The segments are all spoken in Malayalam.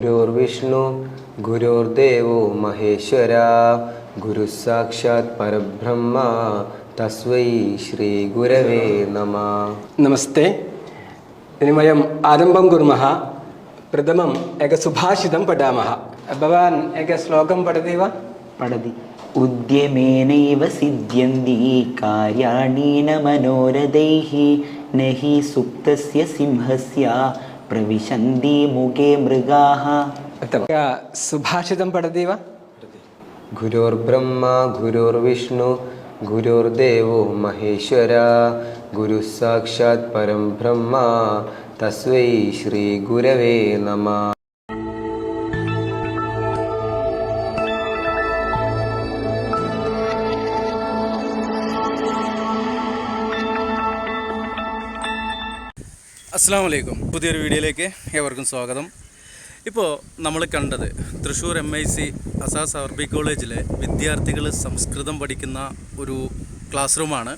गुरुर्विष्णु गुरुर्देवो महेश्वरा गुरुसाक्षात् परब्रह्म तस्मै श्री गुरवे नमः। नमस्ते। इनि वयम् आरम्भं कुर्मः। प्रथमम् एकं सुभाषितं पठामः। भवान् एकं श्लोकं पठति वा? पठति। उद्यमेनैव सिद्ध्यन्ति कार्याणि न मनोरथैः न हि सुप्तस्य सिंहस्य प्रविशन्ति मुखे मृगाः। सुभाषितं पठति वा? गुरुर्ब्रह्मा गुरुर्विष्णु गुरुर्देवो महेश्वरा गुरुसाक्षात् परं ब्रह्म तस्मै श्री गुरवे नमः। അസ്സലാമു അലൈക്കും. പുതിയൊരു വീഡിയോയിലേക്ക് ഏവർക്കും സ്വാഗതം. ഇപ്പോൾ നമ്മൾ കണ്ടത് തൃശ്ശൂർ MIC അസാസ് അറബി കോളേജിലെ വിദ്യാർത്ഥികൾ സംസ്കൃതം പഠിക്കുന്ന ഒരു ക്ലാസ് റൂമാണ്.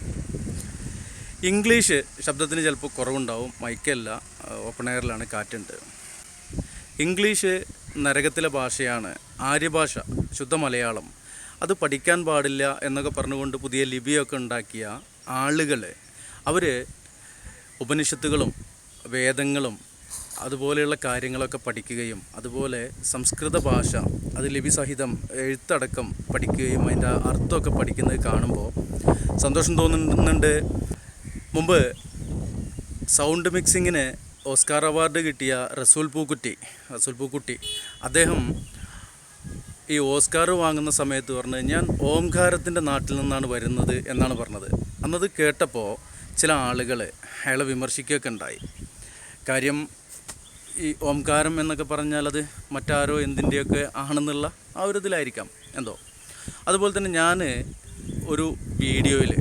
ഇംഗ്ലീഷ് ശബ്ദത്തിന് ചിലപ്പോൾ കുറവുണ്ടാവും, മൈക്കല്ല, ഓപ്പൺ എയറിലാണ്, കാറ്റുണ്ട്. ഇംഗ്ലീഷ് നരകത്തിലെ ഭാഷയാണ്, ആര്യഭാഷ, ശുദ്ധ മലയാളം, അത് പഠിക്കാൻ പാടില്ല എന്നൊക്കെ പറഞ്ഞുകൊണ്ട് പുതിയ ലിപിയൊക്കെ ഉണ്ടാക്കിയ ആളുകൾ അവർ ഉപനിഷത്തുകളും വേദങ്ങളും അതുപോലെയുള്ള കാര്യങ്ങളൊക്കെ പഠിക്കുകയും അതുപോലെ സംസ്കൃത ഭാഷ അത് ലിപി സഹിതം എഴുത്തടക്കം പഠിക്കുകയും അതിൻ്റെ അർത്ഥമൊക്കെ പഠിക്കുന്നത് കാണുമ്പോൾ സന്തോഷം തോന്നുന്നുണ്ട്. മുമ്പ് സൗണ്ട് മിക്സിങ്ങിന് ഓസ്കാർ അവാർഡ് കിട്ടിയ റസൂൽ പൂക്കുട്ടി അദ്ദേഹം ഈ ഓസ്കാർ വാങ്ങുന്ന സമയത്ത് പറഞ്ഞത് ഞാൻ ഓംകാരത്തിൻ്റെ നാട്ടിൽ നിന്നാണ് വരുന്നത് എന്നാണ് പറഞ്ഞത്. അന്നത് കേട്ടപ്പോൾ ചില ആളുകൾ അയാളെ വിമർശിക്കുകയൊക്കെ ഉണ്ടായി. കാര്യം ഈ ഓംകാരം എന്നൊക്കെ പറഞ്ഞാൽ അത് മറ്റാരോ എന്തിൻ്റെയൊക്കെ ആണെന്നുള്ള ആ ഒരു ഇതിലായിരിക്കാം എന്തോ. അതുപോലെ തന്നെ ഞാൻ ഒരു വീഡിയോയിൽ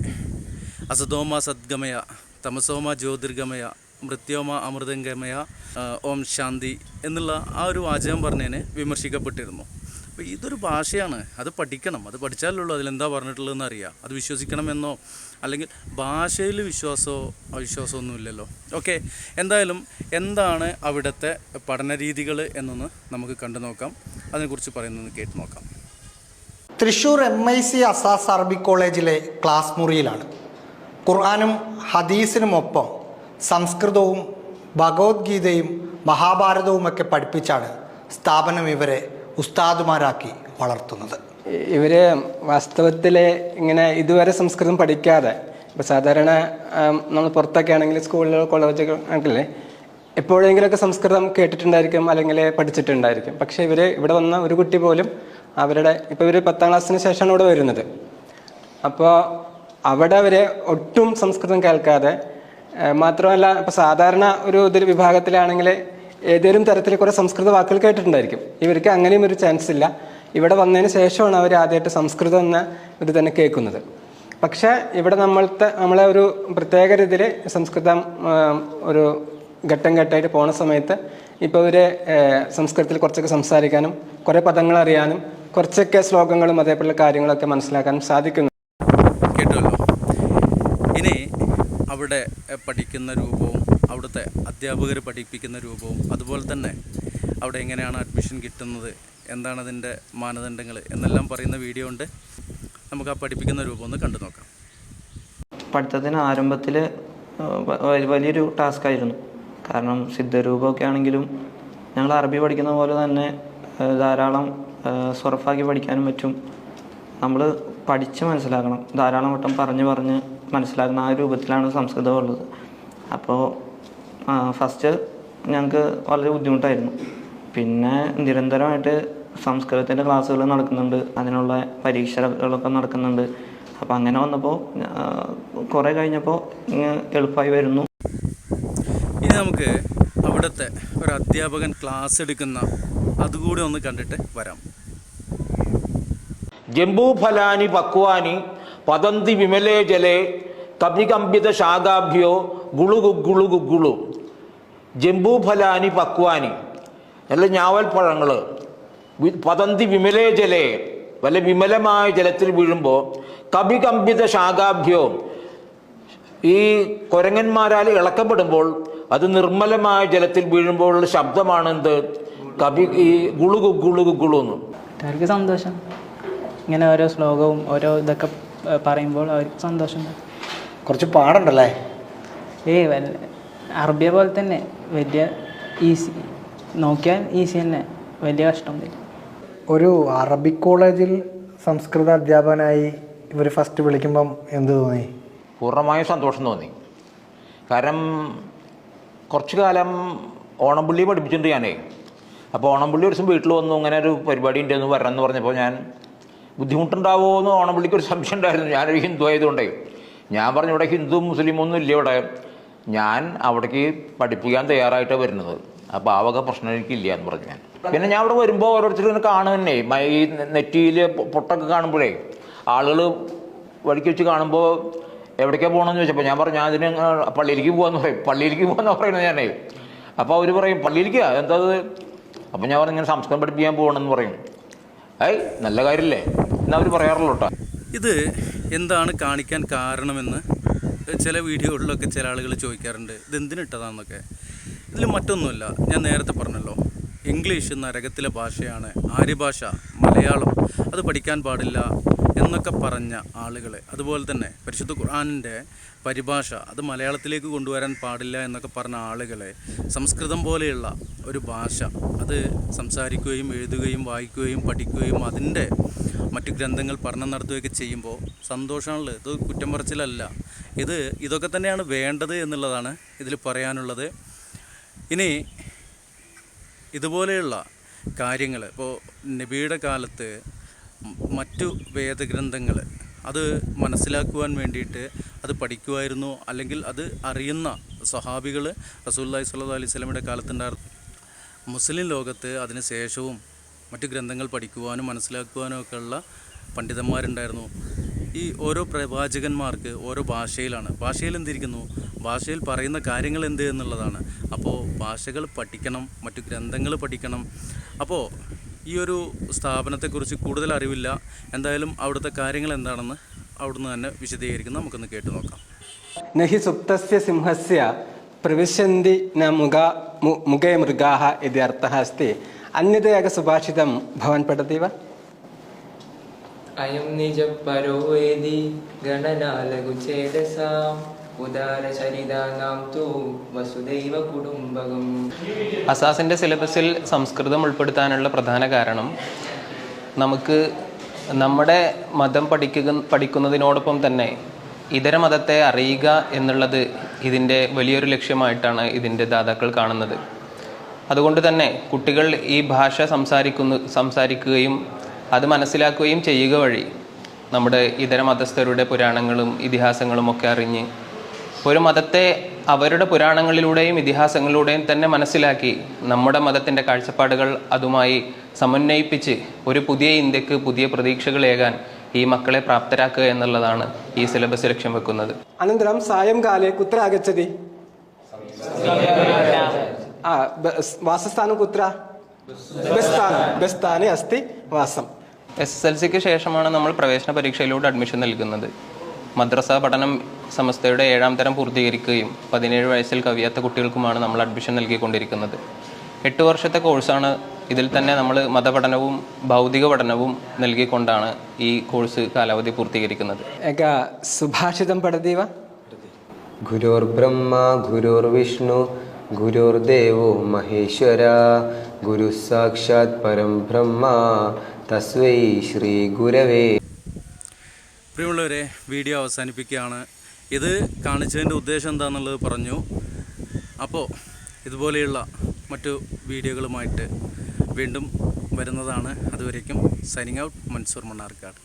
അസതോമ സദ്ഗമയ തമസോമ ജ്യോതിർഗമയ മൃത്യോമ അമൃതംഗമയ ഓം ശാന്തി എന്നുള്ള ആ ഒരു വാചകം പറഞ്ഞതിനെ വിമർശിക്കപ്പെട്ടിരുന്നു. അപ്പോൾ ഇതൊരു ഭാഷയാണ്, അത് പഠിക്കണം, അത് പഠിച്ചാലുള്ളൂ അതിലെന്താ പറഞ്ഞിട്ടുള്ളതെന്ന് അറിയാം. അത് വിശ്വസിക്കണമെന്നോ അല്ലെങ്കിൽ ഭാഷയിൽ വിശ്വാസമോ അവിശ്വാസമോ ഒന്നുമില്ലല്ലോ. ഓക്കെ, എന്തായാലും എന്താണ് അവിടുത്തെ പഠന രീതികൾ എന്നൊന്ന് നമുക്ക് കണ്ടു നോക്കാം. അതിനെക്കുറിച്ച് പറയുന്നത് കേട്ട് നോക്കാം. തൃശ്ശൂർ MIC അസാസ് അറബി കോളേജിലെ ക്ലാസ് മുറിയിലാണ്. ഖുർആനും ഹദീസിനുമൊപ്പം സംസ്കൃതവും ഭഗവത്ഗീതയും മഹാഭാരതവുമൊക്കെ പഠിപ്പിച്ചാണ് സ്ഥാപനം ഇവരെ ഉസ്താദുമാരാക്കി വളർത്തുന്നത്. ഇവർ വാസ്തവത്തിൽ ഇങ്ങനെ ഇതുവരെ സംസ്കൃതം പഠിക്കാതെ, ഇപ്പോൾ സാധാരണ നമ്മൾ പുറത്തൊക്കെ ആണെങ്കിൽ സ്കൂളിലോ കോളേജൊക്കെ ആണെങ്കിലേ എപ്പോഴെങ്കിലുമൊക്കെ സംസ്കൃതം കേട്ടിട്ടുണ്ടായിരിക്കും അല്ലെങ്കിൽ പഠിച്ചിട്ടുണ്ടായിരിക്കും. പക്ഷേ ഇവിടെ വന്ന ഒരു കുട്ടി പോലും ഇപ്പോൾ ഇവർ 10ാം ക്ലാസ്സിന് ശേഷമാണ് ഇവിടെ വരുന്നത്. അപ്പോൾ അവിടെ അവർ ഒട്ടും സംസ്കൃതം കേൾക്കാതെ, മാത്രമല്ല ഇപ്പോൾ സാധാരണ ഒരു വിഭാഗത്തിലാണെങ്കിൽ ഏതെങ്കിലും തരത്തിൽ കുറേ സംസ്കൃത വാക്കുകൾ കേട്ടിട്ടുണ്ടായിരിക്കും. ഇവർക്ക് അങ്ങനെയും ഒരു ചാൻസ് ഇല്ല. ഇവിടെ വന്നതിന് ശേഷമാണ് അവർ ആദ്യമായിട്ട് സംസ്കൃതം എന്ന ഇത് തന്നെ കേൾക്കുന്നത്. പക്ഷേ ഇവിടെ നമ്മളെ ഒരു പ്രത്യേക രീതിയിൽ സംസ്കൃതം ഒരു ഘട്ടം ഘട്ടമായിട്ട് പോണ സമയത്ത് ഇപ്പോൾ ഇവർ സംസ്കൃതത്തിൽ കുറച്ചൊക്കെ സംസാരിക്കാനും കുറേ പദങ്ങൾ അറിയാനും കുറച്ചൊക്കെ ശ്ലോകങ്ങളും അതേപോലുള്ള കാര്യങ്ങളൊക്കെ മനസ്സിലാക്കാനും സാധിക്കുന്നു. കേട്ടല്ലോ. ഇനി അവിടെ പഠിക്കുന്ന രൂപവും അവിടുത്തെ അധ്യാപകർ പഠിപ്പിക്കുന്ന രൂപവും അതുപോലെ തന്നെ അവിടെ എങ്ങനെയാണ് അഡ്മിഷൻ കിട്ടുന്നത്, എന്താണ് അതിൻ്റെ മാനദണ്ഡങ്ങൾ എന്നെല്ലാം പറയുന്ന വീഡിയോ ഉണ്ട്. നമുക്ക് ആ പഠിപ്പിക്കുന്ന രൂപം ഒന്ന് കണ്ടു നോക്കാം. പഠിത്തത്തിന് ആരംഭത്തിൽ വലിയൊരു ടാസ്ക് ആയിരുന്നു. കാരണം സിദ്ധരൂപമൊക്കെ ആണെങ്കിലും ഞങ്ങൾ അറബി പഠിക്കുന്ന പോലെ തന്നെ ധാരാളം സ്വറഫാക്കി പഠിക്കാനും പറ്റും. നമ്മൾ പഠിച്ച് മനസ്സിലാക്കണം, ധാരാളം വട്ടം പറഞ്ഞ് മനസ്സിലാക്കുന്ന ആ രൂപത്തിലാണ് സംസ്കൃതം ഉള്ളത്. അപ്പോൾ ഫസ്റ്റ് ഞങ്ങൾക്ക് വളരെ ബുദ്ധിമുട്ടായിരുന്നു. പിന്നെ നിരന്തരമായിട്ട് സംസ്കൃതത്തിൻ്റെ ക്ലാസ്സുകൾ നടക്കുന്നുണ്ട്, അതിനുള്ള പരീക്ഷകളൊക്കെ നടക്കുന്നുണ്ട്. അപ്പോൾ അങ്ങനെ വന്നപ്പോൾ കുറേ കഴിഞ്ഞപ്പോൾ എളുപ്പമായി വരുന്നു. ഇനി നമുക്ക് അവിടുത്തെ ഒരു അധ്യാപകൻ ക്ലാസ് എടുക്കുന്ന അതുകൂടി ഒന്ന് കണ്ടിട്ട് വരാം. ജംബൂഫലാനി പക്വാനി പതന്തി വിമലേ ജലേ കപികമ്പിത ശാഖാഭ്യോ ഗുളുഗുഗുളുഗുഗുളു. ജംബൂഫലാനി പക്വാനി നല്ല ഞാവൽപ്പഴങ്ങൾ പതന്തി വിമലേ ജലേ വല്ല വിമലമായ ജലത്തിൽ വീഴുമ്പോൾ കപികമ്പിത ശാഖാഭ്യോ ഈ കുരങ്ങന്മാരാൽ ഇളക്കപ്പെടുമ്പോൾ അത് നിർമ്മലമായ ജലത്തിൽ വീഴുമ്പോഴുള്ള ശബ്ദമാണ് എന്ത്? കവി ഈ ഗുളു ഗുളു ഗുളു എന്ന്. അവർക്ക് സന്തോഷം, ഇങ്ങനെ ഓരോ ശ്ലോകവും ഓരോ ഇതൊക്കെ പറയുമ്പോൾ അവർക്ക് സന്തോഷം. കുറച്ച് പാടുണ്ടല്ലേ? അറബിയ പോലെ തന്നെ വലിയ ഈസി, നോക്കിയാൽ ഈസി തന്നെ, വലിയ കഷ്ടമൊന്നുമില്ല. ഒരു അറബിക് കോളേജിൽ സംസ്കൃത അധ്യാപകനായി ഇവർ ഫസ്റ്റ് വിളിക്കുമ്പം എന്ത് തോന്നി? പൂർണ്ണമായും സന്തോഷം തോന്നി. കാരണം കുറച്ചു കാലം ഓണംപുള്ളി പഠിപ്പിച്ചിട്ടുണ്ട് ഞാനേ. അപ്പോൾ ഓണംപുള്ളി ഒരു ദിവസം വീട്ടിൽ വന്നു, ഇങ്ങനെ ഒരു പരിപാടി ഉണ്ടെന്ന് വരണമെന്ന് പറഞ്ഞപ്പോൾ ഞാൻ ബുദ്ധിമുട്ടുണ്ടാവുമോ എന്ന് ഓണംപുള്ളിക്ക് ഒരു സംശയം ഉണ്ടായിരുന്നു. ഞാനൊരു ഹിന്ദു ആയതുകൊണ്ടേ ഞാൻ പറഞ്ഞു ഇവിടെ ഹിന്ദു മുസ്ലിമൊന്നും ഇല്ല ഇവിടെ, ഞാൻ അവിടേക്ക് പഠിപ്പിക്കാൻ തയ്യാറായിട്ടാണ് വരുന്നത്, അപ്പോൾ ആ വക പ്രശ്നം എനിക്കില്ല എന്ന് പറഞ്ഞു ഞാൻ. പിന്നെ ഞാൻ അവിടെ വരുമ്പോൾ ഓരോരുത്തരും ഇങ്ങനെ കാണുന്നേ, ഈ നെറ്റിയിൽ പൊട്ടൊക്കെ കാണുമ്പോഴേ ആളുകൾ വഴിക്ക് വെച്ച് കാണുമ്പോൾ എവിടേക്കാണ് പോകണമെന്ന് ചോദിച്ചപ്പോൾ ഞാൻ പറഞ്ഞു ഞാൻ അതിന് പള്ളിയിലേക്ക് പോകാമെന്ന് പറയും. പള്ളിയിലേക്ക് പോകാമെന്ന് പറയുന്നത് ഞാനേ. അപ്പോൾ അവർ പറയും പള്ളിയിലേക്കാ എന്താ അത്? അപ്പോൾ ഞാൻ പറഞ്ഞു ഇങ്ങനെ സംസ്കൃതം പഠിപ്പിക്കാൻ പോകണമെന്ന് പറയും. നല്ല കാര്യമല്ലേ എന്ന് അവർ പറയാറുള്ളൂ കേട്ടോ. ഇത് എന്താണ് കാണിക്കാൻ കാരണമെന്ന് ചില വീഡിയോകളിലൊക്കെ ചില ആളുകൾ ചോദിക്കാറുണ്ട്, ഇതെന്തിനിട്ടതാണെന്നൊക്കെ. ഇതിൽ മറ്റൊന്നുമില്ല, ഞാൻ നേരത്തെ പറഞ്ഞല്ലോ, ഇംഗ്ലീഷ് നരകത്തിലെ ഭാഷയാണ്, ആര്യഭാഷ മലയാളം അത് പഠിക്കാൻ പാടില്ല എന്നൊക്കെ പറഞ്ഞ ആളുകൾ, അതുപോലെ തന്നെ പരിശുദ്ധ ഖുർആനിൻ്റെ പരിഭാഷ അത് മലയാളത്തിലേക്ക് കൊണ്ടുവരാൻ പാടില്ല എന്നൊക്കെ പറഞ്ഞ ആളുകളെ സംസ്കൃതം പോലെയുള്ള ഒരു ഭാഷ അത് സംസാരിക്കുകയും എഴുതുകയും വായിക്കുകയും പഠിക്കുകയും അതിൻ്റെ മറ്റു ഗ്രന്ഥങ്ങൾ പഠനം നടത്തുകയൊക്കെ ചെയ്യുമ്പോൾ സന്തോഷമാണല്ലോ. ഇത് കുറ്റം പറച്ചിലല്ല, ഇതൊക്കെ തന്നെയാണ് വേണ്ടത് എന്നുള്ളതാണ് ഇതിൽ പറയാനുള്ളത്. ഇനി ഇതുപോലെയുള്ള കാര്യങ്ങൾ ഇപ്പോൾ നബിയുടെ കാലത്ത് മറ്റു വേദഗ്രന്ഥങ്ങൾ അത് മനസ്സിലാക്കുവാൻ വേണ്ടിയിട്ട് അത് പഠിക്കുമായിരുന്നു, അല്ലെങ്കിൽ അത് അറിയുന്ന സ്വഹാബികൾ റസൂലുള്ളാഹി സ്വല്ലല്ലാഹു അലൈഹി വസല്ലമയുടെ കാലത്തുണ്ടായിരുന്നു. മുസ്ലിം ലോകത്ത് അതിന് ശേഷവും മറ്റു ഗ്രന്ഥങ്ങൾ പഠിക്കുവാനും മനസ്സിലാക്കുവാനും ഒക്കെയുള്ള പണ്ഡിതന്മാരുണ്ടായിരുന്നു. ഈ ഓരോ പ്രവാചകന്മാർക്ക് ഓരോ ഭാഷയിലാണ്, ഭാഷയിൽ എന്തിരിക്കുന്നു, ഭാഷയിൽ പറയുന്ന കാര്യങ്ങൾ എന്ത് എന്നുള്ളതാണ്. അപ്പോൾ ഭാഷകൾ പഠിക്കണം, മറ്റു ഗ്രന്ഥങ്ങൾ പഠിക്കണം. അപ്പോൾ ഈ ഒരു സ്ഥാപനത്തെക്കുറിച്ച് കൂടുതൽ അറിവില്ല, എന്തായാലും അവിടുത്തെ കാര്യങ്ങൾ എന്താണെന്ന് അവിടുന്ന് തന്നെ വിശദീകരിക്കുന്ന നമുക്കൊന്ന് കേട്ടു നോക്കാം. നഹി സുപ്തസ്യ സിംഹസ്യ പ്രവിശന്തി ന മുഖേ മൃഗാഹ ഇതി അർത്ഥഃ അസ്തി. അന്യതേക സുഭാഷിതം ഭവാൻ പഠതി വാ? അയം നിജ പരോവേദി ഗണനാലഘുചേതസാം ഉദാരചരിതാനാം തു വസുദൈവ കുടുംബകം. അസാസിൻ്റെ സിലബസിൽ സംസ്കൃതം ഉൾപ്പെടുത്താനുള്ള പ്രധാന കാരണം നമുക്ക് നമ്മുടെ മതം പഠിക്കുന്നതിനോടൊപ്പം തന്നെ ഇതര മതത്തെ അറിയുക എന്നുള്ളത് ഇതിൻ്റെ വലിയൊരു ലക്ഷ്യമായിട്ടാണ് ഇതിൻ്റെ ദാതാക്കൾ കാണുന്നത്. അതുകൊണ്ട് തന്നെ കുട്ടികൾ ഈ ഭാഷ സംസാരിക്കുകയും അത് മനസ്സിലാക്കുകയും ചെയ്യുക വഴി നമ്മുടെ ഇതര മതസ്ഥരുടെ പുരാണങ്ങളും ഇതിഹാസങ്ങളും ഒക്കെ അറിഞ്ഞ് ഒരു മതത്തെ അവരുടെ പുരാണങ്ങളിലൂടെയും ഇതിഹാസങ്ങളിലൂടെയും തന്നെ മനസ്സിലാക്കി നമ്മുടെ മതത്തിൻ്റെ കാഴ്ചപ്പാടുകൾ അതുമായി സമന്വയിപ്പിച്ച് ഒരു പുതിയ ഇന്ത്യക്ക് പുതിയ പ്രതീക്ഷകളേകാൻ ഈ മക്കളെ പ്രാപ്തരാക്കുക എന്നുള്ളതാണ് ഈ സിലബസ് ലക്ഷ്യം വെക്കുന്നത്. അനന്തരം സായംകാലേ കുത്ര ആഗച്ഛതി? വാസസ്ഥാനം കുത്ര? ബസ്താനെ അസ്തി വാസം. SSLCക്ക് ശേഷമാണ് നമ്മൾ പ്രവേശന പരീക്ഷയിലൂടെ അഡ്മിഷൻ നൽകുന്നത്. മദ്രസ പഠനം സമസ്തയുടെ 7ാം തരം പൂർത്തീകരിക്കുകയും 17 വയസ്സിൽ കവിയാത്ത കുട്ടികൾക്കുമാണ് നമ്മൾ അഡ്മിഷൻ നൽകിക്കൊണ്ടിരിക്കുന്നത്. 8 വർഷത്തെ കോഴ്സാണ്. ഇതിൽ തന്നെ നമ്മൾ മതപഠനവും ഭൗതിക പഠനവും നൽകിക്കൊണ്ടാണ് ഈ കോഴ്സ് കാലാവധി പൂർത്തീകരിക്കുന്നത്. സുഭാഷിതം പഠതി വാ? ഗുരുർബ്രഹ്മ ഗുരുർവിഷ്ണു ഗുരുർദേവോ മഹേശ്വര ഗുരു സാക്ഷാത് പരം ബ്രഹ്മ തസ്മൈ ശ്രീ ഗുരവേ. പ്രിയമുള്ളവരെ, വീഡിയോ അവസാനിപ്പിക്കുകയാണ്. ഇത് കാണിച്ചതിൻ്റെ ഉദ്ദേശം എന്താണെന്നുള്ളത് പറഞ്ഞു. അപ്പോൾ ഇതുപോലെയുള്ള മറ്റു വീഡിയോകളുമായിട്ട് വീണ്ടും വരുന്നതാണ്. അതുവരേക്കും സൈനിങ് ഔട്ട്, മൻസൂർ മണ്ണാർക്കാട്.